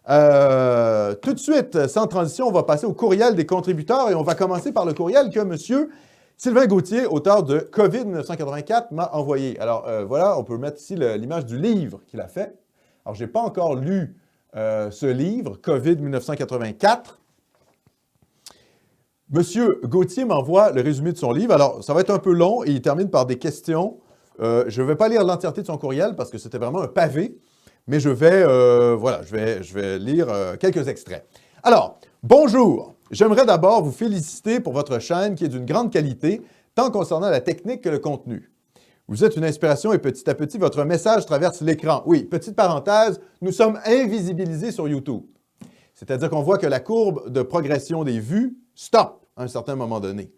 Tout de suite, sans transition, on va passer au courriel des contributeurs et on va commencer par le courriel que M. Sylvain Gauthier, auteur de COVID 1984, m'a envoyé. Alors voilà, on peut mettre ici l'image du livre qu'il a fait. Alors, je n'ai pas encore lu ce livre, COVID 1984. Monsieur Gauthier m'envoie le résumé de son livre. Alors, ça va être un peu long et il termine par des questions. Je ne vais pas lire l'entièreté de son courriel parce que c'était vraiment un pavé, mais je vais lire quelques extraits. Alors, bonjour. J'aimerais d'abord vous féliciter pour votre chaîne qui est d'une grande qualité, tant concernant la technique que le contenu. Vous êtes une inspiration et petit à petit, votre message traverse l'écran. Oui, petite parenthèse, nous sommes invisibilisés sur YouTube. C'est-à-dire qu'on voit que la courbe de progression des vues stoppe à un certain moment donné.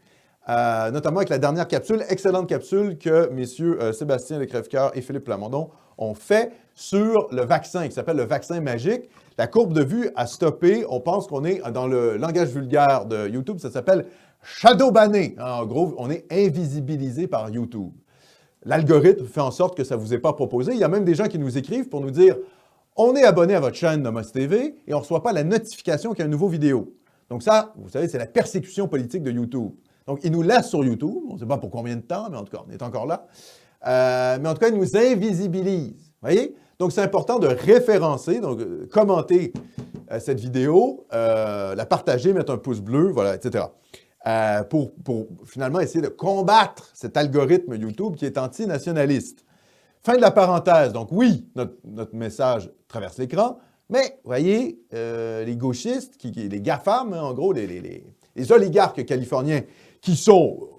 Notamment avec la dernière capsule, excellente capsule que messieurs Sébastien Lecrèvecoeur et Philippe Plamondon ont fait sur le vaccin, qui s'appelle le vaccin magique. La courbe de vue a stoppé. On pense qu'on est dans le langage vulgaire de YouTube. Ça s'appelle shadowbanné. En gros, on est invisibilisé par YouTube. L'algorithme fait en sorte que ça ne vous est pas proposé. Il y a même des gens qui nous écrivent pour nous dire « On est abonné à votre chaîne Nomos TV et on ne reçoit pas la notification qu'il y a une nouvelle vidéo. » Donc ça, vous savez, c'est la persécution politique de YouTube. Donc, ils nous laissent sur YouTube. On ne sait pas pour combien de temps, mais en tout cas, on est encore là. Mais en tout cas, ils nous invisibilisent. Vous voyez? Donc, c'est important de référencer, donc commenter cette vidéo, la partager, mettre un pouce bleu, voilà, etc. Pour finalement essayer de combattre cet algorithme YouTube qui est antinationaliste. Fin de la parenthèse. Donc oui, notre message traverse l'écran, mais vous voyez, les gauchistes, les GAFAM, hein, en gros, les oligarques californiens qui sont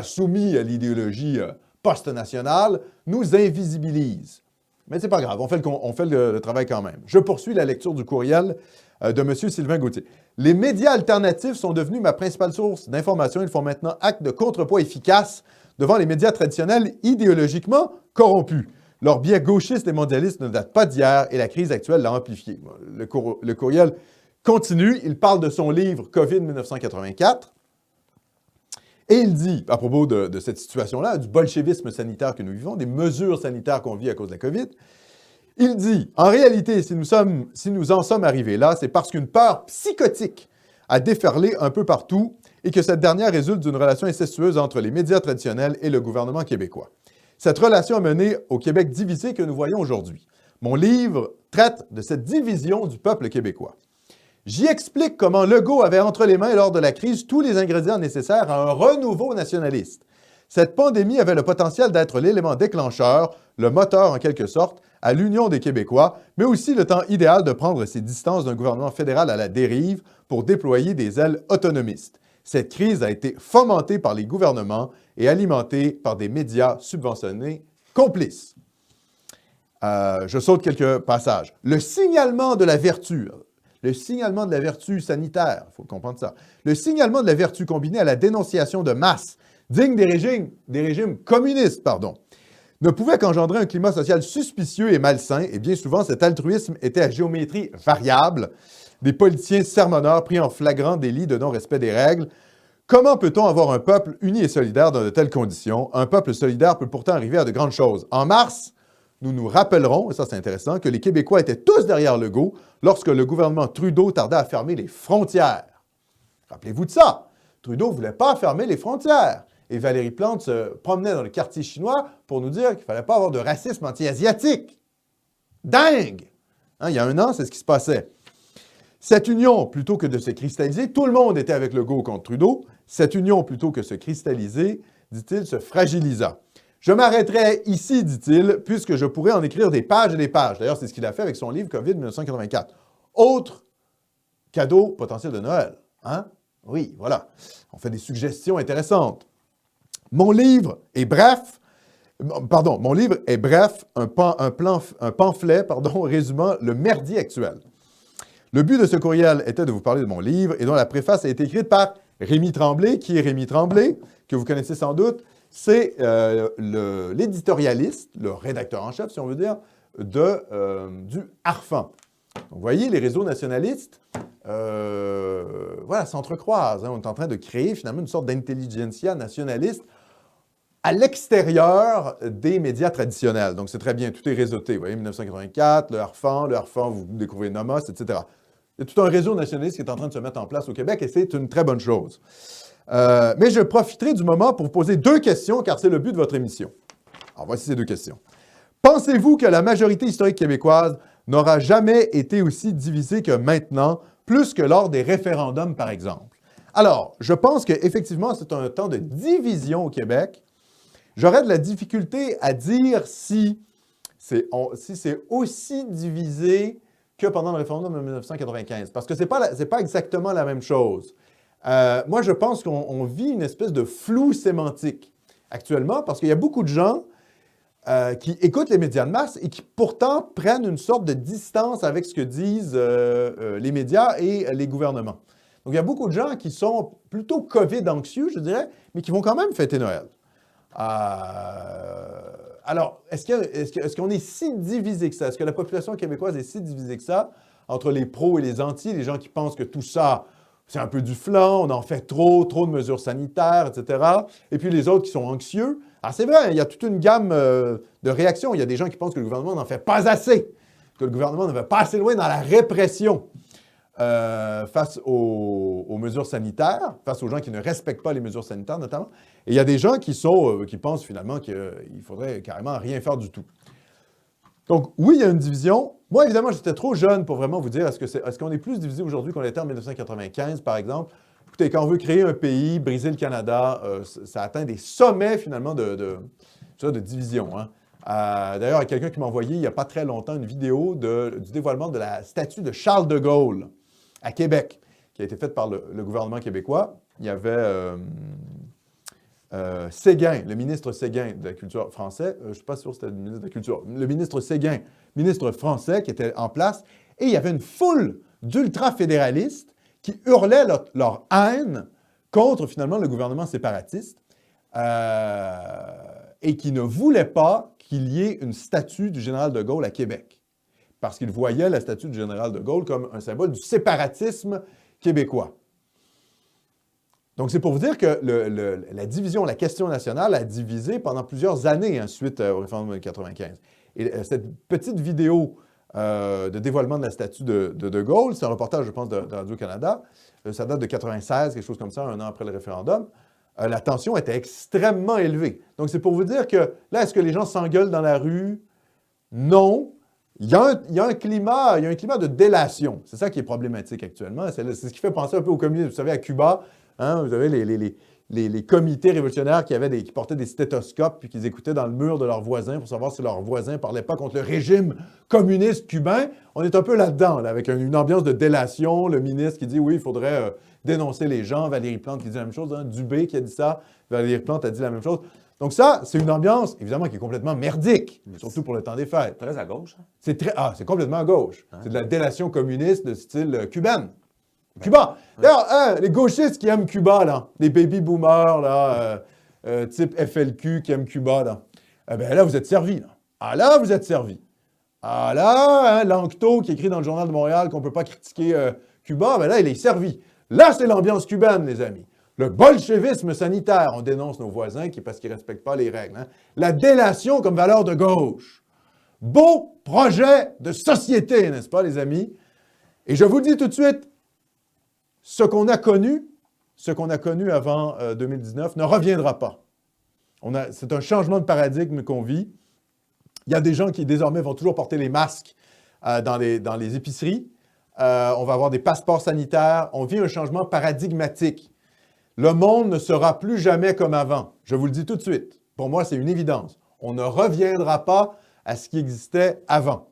soumis à l'idéologie post-nationale, nous invisibilisent. Mais c'est pas grave, on fait le travail quand même. Je poursuis la lecture du courriel de M. Sylvain Gauthier. Les médias alternatifs sont devenus ma principale source d'information. Ils font maintenant acte de contrepoids efficace devant les médias traditionnels idéologiquement corrompus. Leur biais gauchiste et mondialiste ne date pas d'hier et la crise actuelle l'a amplifié. Le courriel continue. Il parle de son livre COVID 1984. Et il dit, à propos de cette situation-là, du bolchevisme sanitaire que nous vivons, des mesures sanitaires qu'on vit à cause de la COVID, il dit, en réalité, si nous en sommes arrivés là, c'est parce qu'une peur psychotique a déferlé un peu partout et que cette dernière résulte d'une relation incestueuse entre les médias traditionnels et le gouvernement québécois. Cette relation a mené au Québec divisé que nous voyons aujourd'hui. Mon livre traite de cette division du peuple québécois. J'y explique comment Legault avait entre les mains lors de la crise tous les ingrédients nécessaires à un renouveau nationaliste. Cette pandémie avait le potentiel d'être l'élément déclencheur, le moteur en quelque sorte, à l'union des Québécois, mais aussi le temps idéal de prendre ses distances d'un gouvernement fédéral à la dérive pour déployer des ailes autonomistes. Cette crise a été fomentée par les gouvernements et alimentée par des médias subventionnés complices. Je saute quelques passages. Le signalement de la vertu sanitaire, il faut comprendre ça. Le signalement de la vertu combiné à la dénonciation de masse, digne des régimes communistes, ne pouvait qu'engendrer un climat social suspicieux et malsain, et bien souvent cet altruisme était à géométrie variable, des politiciens sermonneurs pris en flagrant délit de non-respect des règles. Comment peut-on avoir un peuple uni et solidaire dans de telles conditions? Un peuple solidaire peut pourtant arriver à de grandes choses. En mars, nous nous rappellerons, et ça c'est intéressant, que les Québécois étaient tous derrière Legault lorsque le gouvernement Trudeau tardait à fermer les frontières. Rappelez-vous de ça. Trudeau ne voulait pas fermer les frontières. Et Valérie Plante se promenait dans le quartier chinois pour nous dire qu'il ne fallait pas avoir de racisme anti-asiatique. Dingue! Hein, il y a un an, c'est ce qui se passait. Cette union, plutôt que de se cristalliser, tout le monde était avec Legault contre Trudeau. Cette union, plutôt que se cristalliser, dit-il, se fragilisa. Je m'arrêterai ici, dit-il, puisque je pourrais en écrire des pages et des pages. D'ailleurs, c'est ce qu'il a fait avec son livre COVID 1984. Autre cadeau potentiel de Noël. Hein? Oui, voilà. On fait des suggestions intéressantes. Mon livre est bref, un pamphlet, résumant le merdier actuel. Le but de ce courriel était de vous parler de mon livre et dont la préface a été écrite par Rémi Tremblay. Qui est Rémi Tremblay? Que vous connaissez sans doute. C'est l'éditorialiste, le rédacteur en chef, si on veut dire, du Harfan. Donc, vous voyez, les réseaux nationalistes, s'entrecroisent. Hein. On est en train de créer finalement une sorte d'intelligentsia nationaliste à l'extérieur des médias traditionnels. Donc, c'est très bien, tout est réseauté. Vous voyez, 1984, le Harfang, vous découvrez Nomos, etc. Il y a tout un réseau nationaliste qui est en train de se mettre en place au Québec et c'est une très bonne chose. Mais je profiterai du moment pour vous poser 2 questions, car c'est le but de votre émission. Alors, voici ces 2 questions. Pensez-vous que la majorité historique québécoise n'aura jamais été aussi divisée que maintenant, plus que lors des référendums, par exemple? Alors, je pense qu'effectivement, c'est un temps de division au Québec. J'aurais de la difficulté à dire si c'est aussi divisé que pendant le référendum de 1995, parce que ce n'est pas exactement la même chose. Moi, je pense qu'on vit une espèce de flou sémantique actuellement, parce qu'il y a beaucoup de gens qui écoutent les médias de masse et qui pourtant prennent une sorte de distance avec ce que disent les médias et les gouvernements. Donc, il y a beaucoup de gens qui sont plutôt COVID-anxieux, je dirais, mais qui vont quand même fêter Noël. Alors, est-ce qu'on est si divisé que ça? Est-ce que la population québécoise est si divisée que ça entre les pros et les antis, les gens qui pensent que tout ça, c'est un peu du flan, on en fait trop de mesures sanitaires, etc. Et puis les autres qui sont anxieux. Alors, c'est vrai, il y a toute une gamme de réactions. Il y a des gens qui pensent que le gouvernement n'en fait pas assez, que le gouvernement ne va pas assez loin dans la répression face aux mesures sanitaires, face aux gens qui ne respectent pas les mesures sanitaires notamment. Et il y a des gens qui pensent finalement qu'il faudrait carrément rien faire du tout. Donc, oui, il y a une division. Moi, évidemment, j'étais trop jeune pour vraiment vous dire est-ce qu'on est plus divisé aujourd'hui qu'on l'était en 1995, par exemple. Écoutez, quand on veut créer un pays, briser le Canada, ça atteint des sommets, finalement, de division. Hein. D'ailleurs, il y a quelqu'un qui m'a envoyé, il n'y a pas très longtemps, une vidéo du dévoilement de la statue de Charles de Gaulle à Québec, qui a été faite par le gouvernement québécois. Il y avait Séguin, le ministre Séguin de la Culture français, je ne suis pas sûr que c'était le ministre de la Culture, le ministre Séguin, ministre français qui était en place, et il y avait une foule d'ultra-fédéralistes qui hurlaient leur haine contre, finalement, le gouvernement séparatiste et qui ne voulaient pas qu'il y ait une statue du général de Gaulle à Québec, parce qu'ils voyaient la statue du général de Gaulle comme un symbole du séparatisme québécois. Donc, c'est pour vous dire que la division, la question nationale a divisé pendant plusieurs années suite au référendum de 1995. Et cette petite vidéo de dévoilement de la statue de Gaulle, c'est un reportage, je pense, de Radio-Canada. Ça date de 1996, quelque chose comme ça, un an après le référendum. La tension était extrêmement élevée. Donc, c'est pour vous dire que là, est-ce que les gens s'engueulent dans la rue? Non. Il y a un climat de délation. C'est ça qui est problématique actuellement. C'est ce qui fait penser un peu aux communistes. Vous savez, à Cuba, hein, vous avez les comités révolutionnaires qui portaient des stéthoscopes puis qui écoutaient dans le mur de leurs voisins pour savoir si leurs voisins ne parlaient pas contre le régime communiste cubain. On est un peu là-dedans, là, avec une ambiance de délation. Le ministre qui dit, oui, il faudrait dénoncer les gens. Valérie Plante qui dit la même chose. Hein, Dubé qui a dit ça. Valérie Plante a dit la même chose. Donc ça, c'est une ambiance, évidemment, qui est complètement merdique, surtout pour le temps des fêtes. Très à gauche. Hein? C'est complètement à gauche. Hein? C'est de la délation communiste de style cubaine. Cuba. D'ailleurs, les gauchistes qui aiment Cuba, là, les baby boomers, là, type FLQ qui aiment Cuba, là, là, vous êtes servis. Là. Ah là, vous êtes servis. Ah là, hein, Lanctot qui écrit dans le Journal de Montréal qu'on ne peut pas critiquer Cuba, là, il est servi. Là, c'est l'ambiance cubaine, les amis. Le bolchevisme sanitaire, on dénonce nos voisins parce qu'ils ne respectent pas les règles. Hein. La délation comme valeur de gauche. Beau projet de société, n'est-ce pas, les amis? Et je vous le dis tout de suite, ce qu'on a connu avant 2019 ne reviendra pas. C'est un changement de paradigme qu'on vit. Il y a des gens qui, désormais, vont toujours porter les masques dans les épiceries. On va avoir des passeports sanitaires. On vit un changement paradigmatique. Le monde ne sera plus jamais comme avant. Je vous le dis tout de suite. Pour moi, c'est une évidence. On ne reviendra pas à ce qui existait avant.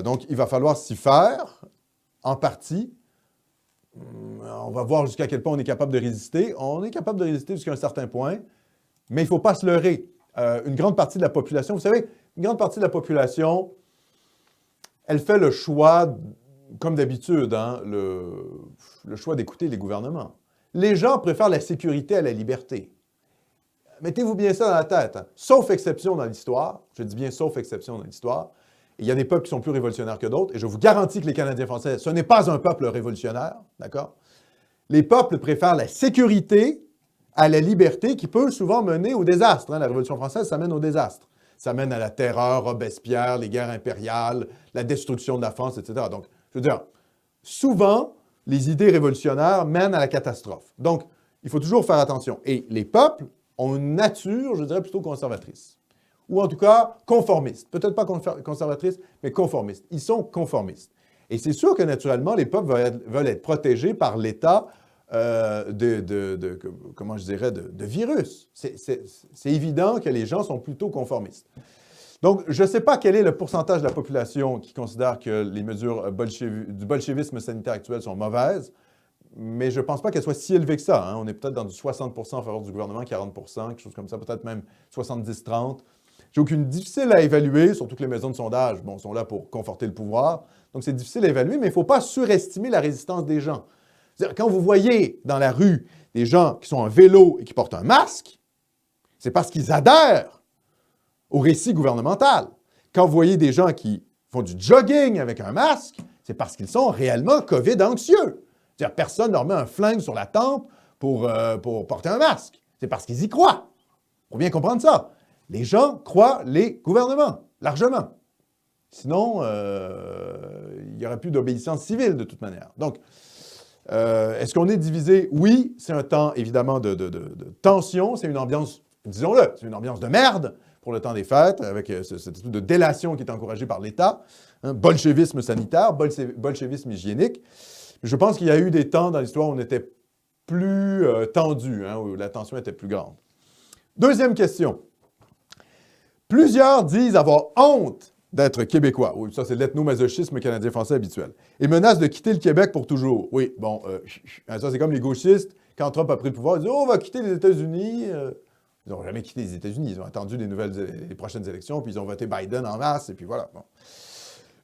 Donc, il va falloir s'y faire, en partie. On va voir jusqu'à quel point on est capable de résister. On est capable de résister jusqu'à un certain point, mais il ne faut pas se leurrer. Une grande partie de la population, vous savez, une grande partie de la population, elle fait le choix, comme d'habitude, hein, le choix d'écouter les gouvernements. Les gens préfèrent la sécurité à la liberté. Mettez-vous bien ça dans la tête. Hein. Sauf exception dans l'histoire, je dis bien sauf exception dans l'histoire, il y a des peuples qui sont plus révolutionnaires que d'autres, et je vous garantis que les Canadiens français, ce n'est pas un peuple révolutionnaire, d'accord? Les peuples préfèrent la sécurité à la liberté qui peut souvent mener au désastre. Hein. La Révolution française, ça mène au désastre. Ça mène à la terreur, Robespierre, les guerres impériales, la destruction de la France, etc. Donc, je veux dire, souvent, les idées révolutionnaires mènent à la catastrophe. Donc, il faut toujours faire attention. Et les peuples ont une nature, je dirais, plutôt conservatrice. Ou en tout cas, conformiste. Peut-être pas conservatrice, mais conformiste. Ils sont conformistes. Et c'est sûr que, naturellement, les peuples veulent être protégés par l'État comment je dirais, de virus. C'est évident que les gens sont plutôt conformistes. Donc, je ne sais pas quel est le pourcentage de la population qui considère que les mesures du bolchevisme sanitaire actuel sont mauvaises, mais je ne pense pas qu'elles soient si élevées que ça. Hein. On est peut-être dans du 60 en faveur du gouvernement, 40 quelque chose comme ça, peut-être même 70-30. J'ai aucune difficile à évaluer, surtout que les maisons de sondage, bon, sont là pour conforter le pouvoir. Donc, c'est difficile à évaluer, mais il ne faut pas surestimer la résistance des gens. C'est-à-dire, quand vous voyez dans la rue des gens qui sont en vélo et qui portent un masque, c'est parce qu'ils adhèrent au récit gouvernemental. Quand vous voyez des gens qui font du jogging avec un masque, c'est parce qu'ils sont réellement COVID-anxieux. C'est-à-dire, personne ne leur met un flingue sur la tempe pour porter un masque. C'est parce qu'ils y croient. Il faut bien comprendre ça. Les gens croient les gouvernements, largement. Sinon, il n'y aurait plus d'obéissance civile de toute manière. Donc, est-ce qu'on est divisé? Oui, c'est un temps, évidemment, de tension. C'est une ambiance, disons-le, c'est une ambiance de merde pour le temps des fêtes, avec cette espèce de délation qui est encouragée par l'État. Hein, bolchevisme sanitaire, bolchevisme hygiénique. Je pense qu'il y a eu des temps dans l'histoire où on était plus tendu, hein, où la tension était plus grande. Deuxième question. Plusieurs disent avoir honte d'être québécois. Oui, ça, c'est l'ethnomasochisme canadien-français habituel. Et menacent de quitter le Québec pour toujours. Oui, bon, ça, c'est comme les gauchistes. Quand Trump a pris le pouvoir, ils disent « Oh, on va quitter les États-Unis. » Ils n'ont jamais quitté les États-Unis. Ils ont attendu les prochaines élections, puis ils ont voté Biden en masse, et puis voilà. Bon.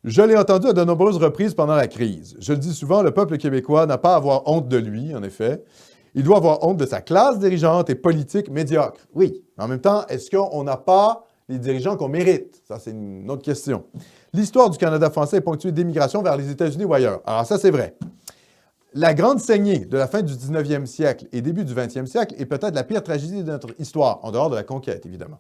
Je l'ai entendu à de nombreuses reprises pendant la crise. Je le dis souvent, le peuple québécois n'a pas à avoir honte de lui, en effet. Il doit avoir honte de sa classe dirigeante et politique médiocre. Oui. En même temps, est-ce qu'on n'a pas les dirigeants qu'on mérite? Ça, c'est une autre question. L'histoire du Canada français est ponctuée d'émigration vers les États-Unis ou ailleurs. Alors ça, c'est vrai. La grande saignée de la fin du 19e siècle et début du 20e siècle est peut-être la pire tragédie de notre histoire, en dehors de la conquête, évidemment.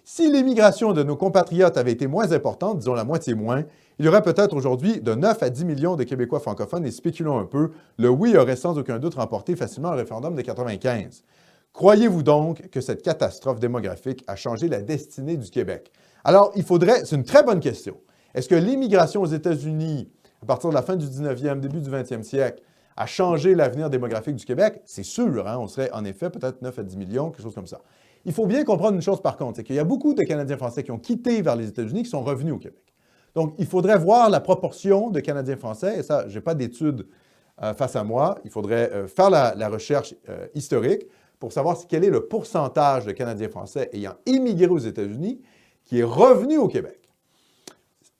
Si l'émigration de nos compatriotes avait été moins importante, disons la moitié moins, il y aurait peut-être aujourd'hui de 9 à 10 millions de Québécois francophones et spéculons un peu, le oui aurait sans aucun doute remporté facilement le référendum de 1995. Croyez-vous donc que cette catastrophe démographique a changé la destinée du Québec? Alors, c'est une très bonne question. Est-ce que l'immigration aux États-Unis, à partir de la fin du 19e, début du 20e siècle, a changé l'avenir démographique du Québec? C'est sûr, hein? On serait en effet peut-être 9 à 10 millions, quelque chose comme ça. Il faut bien comprendre une chose par contre, c'est qu'il y a beaucoup de Canadiens français qui ont quitté vers les États-Unis qui sont revenus au Québec. Donc, il faudrait voir la proportion de Canadiens français, et ça, je n'ai pas d'études face à moi, il faudrait faire la recherche historique pour savoir quel est le pourcentage de Canadiens français ayant immigré aux États-Unis qui est revenu au Québec.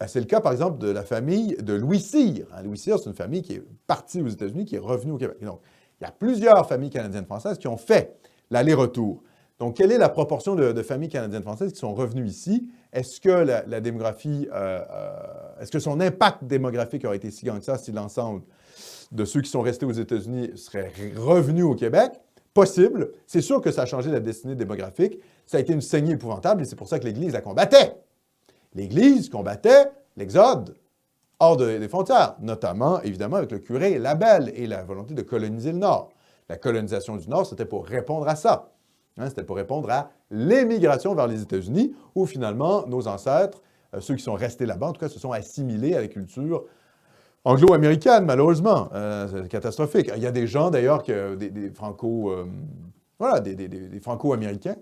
C'est le cas, par exemple, de la famille de Louis Cyr. Louis Cyr, c'est une famille qui est partie aux États-Unis, qui est revenue au Québec. Donc, il y a plusieurs familles canadiennes françaises qui ont fait l'aller-retour. Donc, quelle est la proportion de familles canadiennes françaises qui sont revenues ici? Est-ce que la démographie, est-ce que son impact démographique aurait été si grand que ça si l'ensemble de ceux qui sont restés aux États-Unis seraient revenus au Québec? Possible. C'est sûr que ça a changé la destinée démographique. Ça a été une saignée épouvantable et c'est pour ça que l'Église la combattait. L'Église combattait l'exode hors des frontières, notamment, évidemment, avec le curé Labelle et la volonté de coloniser le Nord. La colonisation du Nord, c'était pour répondre à ça. Hein, c'était pour répondre à l'émigration vers les États-Unis, où finalement, nos ancêtres, ceux qui sont restés là-bas, en tout cas, se sont assimilés à la culture anglo-américaine, malheureusement. C'est catastrophique. Il y a des gens, d'ailleurs, des franco-américains,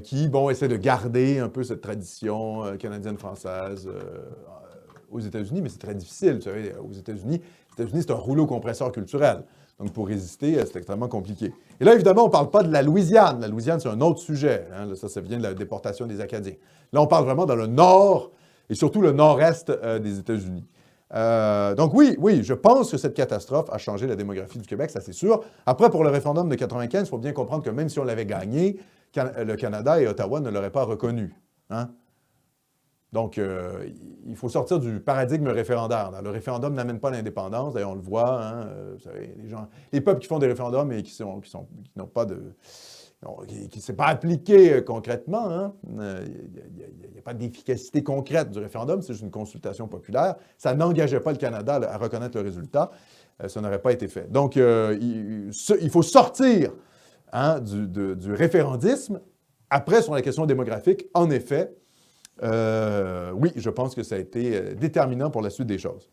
qui, bon, essaient de garder un peu cette tradition canadienne-française aux États-Unis, mais c'est très difficile. Vous savez, aux États-Unis, c'est un rouleau compresseur culturel. Donc, pour résister, c'est extrêmement compliqué. Et là, évidemment, on ne parle pas de la Louisiane. La Louisiane, c'est un autre sujet. Hein. Ça vient de la déportation des Acadiens. Là, on parle vraiment dans le nord et surtout le nord-est des États-Unis. Donc oui, je pense que cette catastrophe a changé la démographie du Québec, ça c'est sûr. Après, pour le référendum de 1995, il faut bien comprendre que même si on l'avait gagné, le Canada et Ottawa ne l'auraient pas reconnu. Hein? Donc, il faut sortir du paradigme référendaire. Le référendum n'amène pas l'indépendance. D'ailleurs, on le voit. Hein, vous savez, les peuples qui font des référendums et qui n'ont pas de... qui ne s'est pas appliqué concrètement. Hein. Il n'y a pas d'efficacité concrète du référendum, c'est juste une consultation populaire. Ça n'engageait pas le Canada à reconnaître le résultat. Ça n'aurait pas été fait. Donc, il faut sortir hein, du référendisme. Après, sur la question démographique, en effet, oui, je pense que ça a été déterminant pour la suite des choses.